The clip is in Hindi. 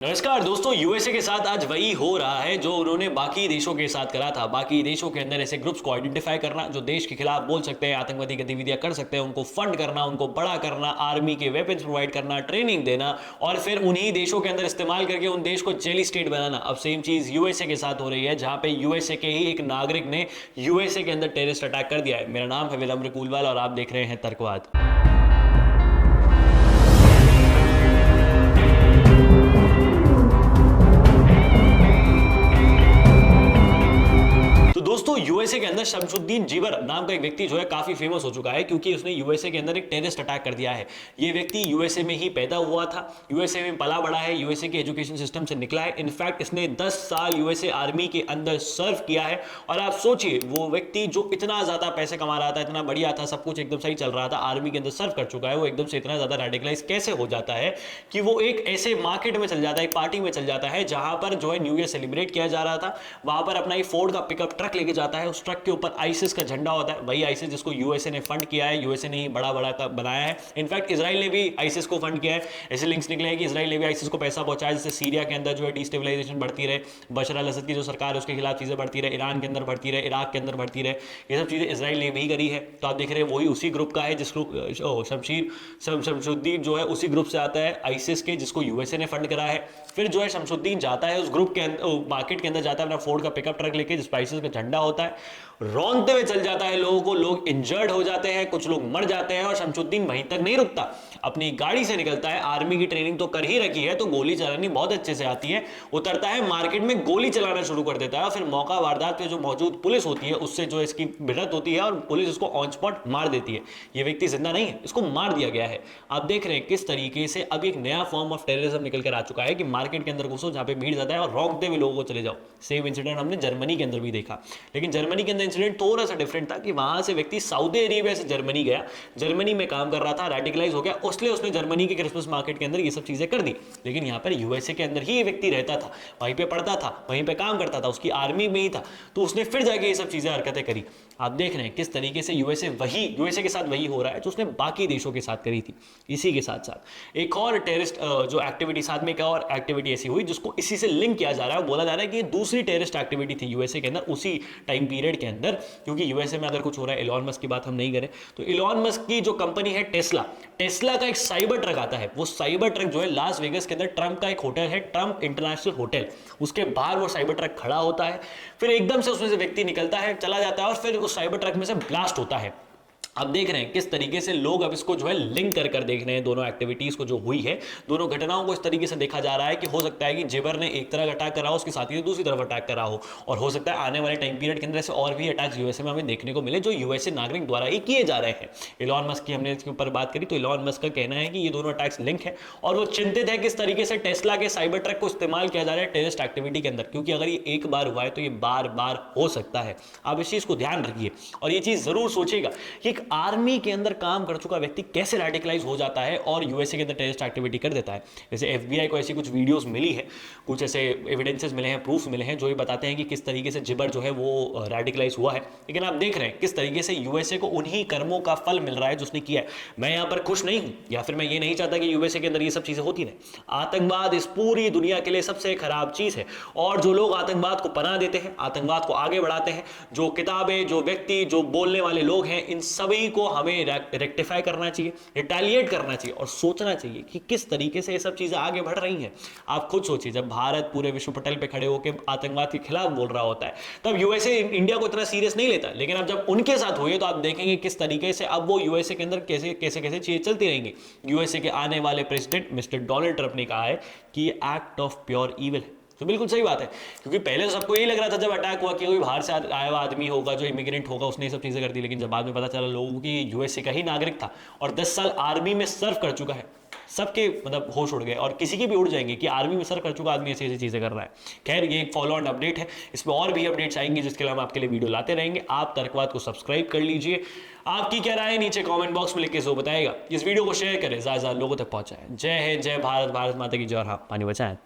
नमस्कार दोस्तों, यूएसए के साथ आज वही हो रहा है जो उन्होंने बाकी देशों के साथ करा था। बाकी देशों के अंदर ऐसे ग्रुप्स को आइडेंटिफाई करना जो देश के खिलाफ बोल सकते हैं, आतंकवादी गतिविधियां कर सकते हैं, उनको फंड करना, उनको बड़ा करना, आर्मी के वेपन्स प्रोवाइड करना, ट्रेनिंग देना और फिर उन्हीं देशों के अंदर इस्तेमाल करके उन देश को जेली स्टेट बनाना। अब सेम चीज यूएसए के साथ हो रही है, जहां पे यूएसए के ही एक नागरिक ने यूएसए के अंदर टेररिस्ट अटैक कर दिया है। मेरा नाम है विनम्र कूलवाल और आप देख रहे हैं तर्कवाद। तो दोस्तों, यूएसए के अंदर शमशुद्दीन जीबर नाम का एक व्यक्ति जो है काफी फेमस हो चुका है, क्योंकि उसने यूएसए के अंदर एक टेररिस्ट अटैक कर दिया है। ये व्यक्ति यूएसए में ही पैदा हुआ था, यूएसए में पला बड़ा है, यूएसए के एजुकेशन सिस्टम से निकला है। इनफैक्ट इसने 10 साल यूएसए आर्मी के अंदर सर्व किया है। और आप सोचिए, वो व्यक्ति जो इतना ज्यादा पैसे कमा रहा था, इतना बढ़िया था, सब कुछ एकदम सही चल रहा था, आर्मी के अंदर सर्व कर चुका है, वो एकदम से इतना ज्यादा रेडिकलाइज कैसे हो जाता है कि वो एक ऐसे मार्केट में चल जाता है, एक पार्टी में चल जाता है, जहां पर जो है न्यू ईयर सेलिब्रेट किया जा रहा था। वहां पर अपना एक फोर्ड का पिकअप ट्रक लेके जाता है, उस ट्रक के ऊपर आईसिस का झंडा होता है, वही आईसिस जिसको यूएसए ने फंड किया है, यूएसए ने ही बड़ा बड़ा का बनाया है। इनफैक्ट इजराइल ने भी आईसिस को फंड किया है। ऐसे लिंक्स निकले हैं कि इजराइल ने भी आईसिस को पैसा पहुंचाया, जिससे सीरिया के अंदर जो है डिस्टेबलाइजेशन बढ़ती रहे, बशर अल असद की जो सरकार है उसके खिलाफ चीजें बढ़ती रहे, ईरान के अंदर बढ़ती रहे, इराक के अंदर बढ़ती रहे। ये सब चीजें इजराइल ने भी करी है। तो आप देख रहे हैं वही उसी ग्रुप का है, जिसको शमशुद्दीन जो है उसी ग्रुप से आता है, आईसिस के, जिसको यूएसए ने फंड करा है। फिर जो है शमशुद्दीन जाता है उस ग्रुप के मार्केट के अंदर जाता है अपना फोर्ड का पिकअप ट्रक लेके, जिस आईसिस का झंडा होता है, रौंदते हुए चल जाता है लोगों को, लोग इंजर्ड हो जाते हैं, कुछ लोग मर जाते हैं। और शमशुद्दीन वहीं तक नहीं रुकता, अपनी गाड़ी से निकलता है, आर्मी की ट्रेनिंग तो कर ही रखी है, तो गोली चलानी बहुत अच्छे से आती है, उतरता है मार्केट में गोली चलाना शुरू कर देता है। और फिर मौका वारदात पे जो मौजूद पुलिस होती है उससे जो इसकी भिड़ंत होती है और पुलिस उसको ऑन स्पॉट मार देती है। ये व्यक्ति जिंदा नहीं है, इसको मार दिया गया है। आप देख रहे हैं किस तरीके से अब एक नया फॉर्म ऑफ टेररिज्म निकल कर आ चुका है कि मार्केट के अंदर घुसो, जहां पे भीड़ ज्यादा है, और रौंकते हुए लोगों को चले जाओ। सेम इंसिडेंट हमने जर्मनी के अंदर भी देखा, लेकिन जर्मनी के अंदर इंसिडेंट थोड़ा सा डिफरेंट था कि वहां से व्यक्ति सऊदी अरेबिया से जर्मनी गया, जर्मनी में काम कर रहा था, रेडिकलाइज हो गया, इसलिए उसने जर्मनी के क्रिसमस मार्केट के अंदर ये सब चीजें कर दी। लेकिन यहाँ पर यूएसए के अंदर ही ये व्यक्ति रहता था, वहीं पे पढ़ता था, वहीं पे काम करता था, उसकी आर्मी में ही था, तो उसने फिर जाके ये सब चीजें हरकतें करी। आप देख रहे हैं किस तरीके से यूएसए के साथ वही हो रहा है जो उसने बाकी देशों के साथ करी थी। इसी के साथ साथ एक और टेररिस्ट जो एक्टिविटी साथ में, एक और एक्टिविटी ऐसी हुई जिसको इसी से लिंक किया जा रहा है। बोला जा रहा है कि ये दूसरी टेररिस्ट एक्टिविटी थी यूएसए के अंदर उसी टाइम पीरियड के अंदर, क्योंकि यूएसए में अगर कुछ हो रहा है, इलॉन मस्क की बात हम नहीं करें तो इलॉन मस्क की जो कंपनी है टेस्ला का एक साइबर ट्रक आता है। वो साइबर ट्रक जो है लास वेगस के अंदर ट्रम्प का एक होटल है, ट्रम्प इंटरनेशनल होटल, उसके बाहर वो साइबर ट्रक खड़ा होता है। फिर एकदम से उसमें से व्यक्ति निकलता है, चला जाता है और फिर उस साइबर ट्रक में से ब्लास्ट होता है। अब देख रहे हैं किस तरीके से लोग अब इसको जो है लिंक कर कर देख रहे हैं, दोनों एक्टिविटीज को जो हुई है, दोनों घटनाओं को इस तरीके से देखा जा रहा है कि हो सकता है कि जिबर ने एक तरफ अटैक करा हो, उसके साथी ने दूसरी तरफ अटैक करा हो, और हो सकता है आने वाले टाइम पीरियड के अंदर ऐसे और भी अटैक्स यूएसए में हमें देखने को मिले जो यूएसए नागरिक द्वारा ही किए जा रहे हैं। इलॉन मस्क की हमने इसके ऊपर बात करी तो इलॉन मस्क का कहना है कि ये दोनों अटैक्स लिंक है, और वो चिंतित है किस तरीके से टेस्ला के साइबर ट्रक को इस्तेमाल किया जा रहा है टेररिस्ट एक्टिविटी के अंदर, क्योंकि अगर ये एक बार हुआ है तो ये बार बार हो सकता है। आप इस चीज को ध्यान रखिए और ये चीज जरूर सोचिएगा कि एक आर्मी के अंदर काम कर चुका व्यक्ति कैसे रेडिकलाइज हो जाता है और यूएसए के अंदर टेररिस्ट एक्टिविटी कर देता है। जैसे एफबीआई को ऐसी कुछ वीडियोस मिली है, कुछ ऐसे एविडेंसेस मिले हैं, प्रूफ मिले हैं जो ये बताते हैं कि किस तरीके से जिबर जो है वो रेडिकलाइज हुआ है। लेकिन आप देख रहे हैं किस तरीके से यूएसए को उन्हीं कर्मों का फल मिल रहा है जो उसने किया है। मैं यहां पर खुश नहीं हूं, या फिर मैं ये नहीं चाहता कि यूएसए के अंदर ये सब चीजें होती रहे। आतंकवाद इस पूरी दुनिया के लिए सबसे खराब चीज है, और जो लोग आतंकवाद को पनाह देते हैं, आतंकवाद को आगे बढ़ाते हैं, जो किताबें, जो व्यक्ति, जो बोलने वाले लोग हैं, इन सभी को हमें रेक्टिफाई करना चाहिए, रिटेलिएट करना चाहिए और सोचना चाहिए कि किस तरीके से ये सब चीजें आगे बढ़ रही हैं। आप खुद सोचिए, जब भारत पूरे विश्व पटल पे खड़े होकर आतंकवाद के खिलाफ बोल रहा होता है तब यूएसए इंडिया को इतना सीरियस नहीं लेता, लेकिन अब जब उनके साथ हुई तो आप देखेंगे किस तरीके से अब वो यूएसए के अंदर कैसे कैसे कैसे चीजें चलती रहेंगी। यूएसए के आने वाले प्रेसिडेंट मिस्टर डोनाल्ड ट्रंप ने कहा है कि ये एक्ट ऑफ प्योर इविल है। तो बिल्कुल सही बात है, क्योंकि पहले तो सबको यही लग रहा था जब अटैक हुआ कि कोई बाहर से आया हुआ आदमी होगा, जो इमिग्रेंट होगा, उसने ये सब चीजें कर दी। लेकिन जब बाद में पता चला लोगों की यूएसए का ही नागरिक था और 10 साल आर्मी में सर्व कर चुका है, सबके मतलब होश उड़ गए, और किसी की भी उड़ जाएंगे कि आर्मी में सर्व कर चुका आदमी ऐसी ऐसी चीजें कर रहा है। खैर, ये एक फॉलो ऑन अपडेट है, इसमें और भी अपडेट्स आएंगे जिसके लिए हम आपके लिए वीडियो लाते रहेंगे। आप तर्कवाद को सब्सक्राइब कर लीजिए। आपकी क्या राय है नीचे कमेंट बॉक्स में लिख के जो बताएगा। इस वीडियो को शेयर करें, ज्यादा लोगों तक पहुंचाएं। जय हिंद, जय भारत, भारत माता की जय, और हाँ, पानी बचाएं।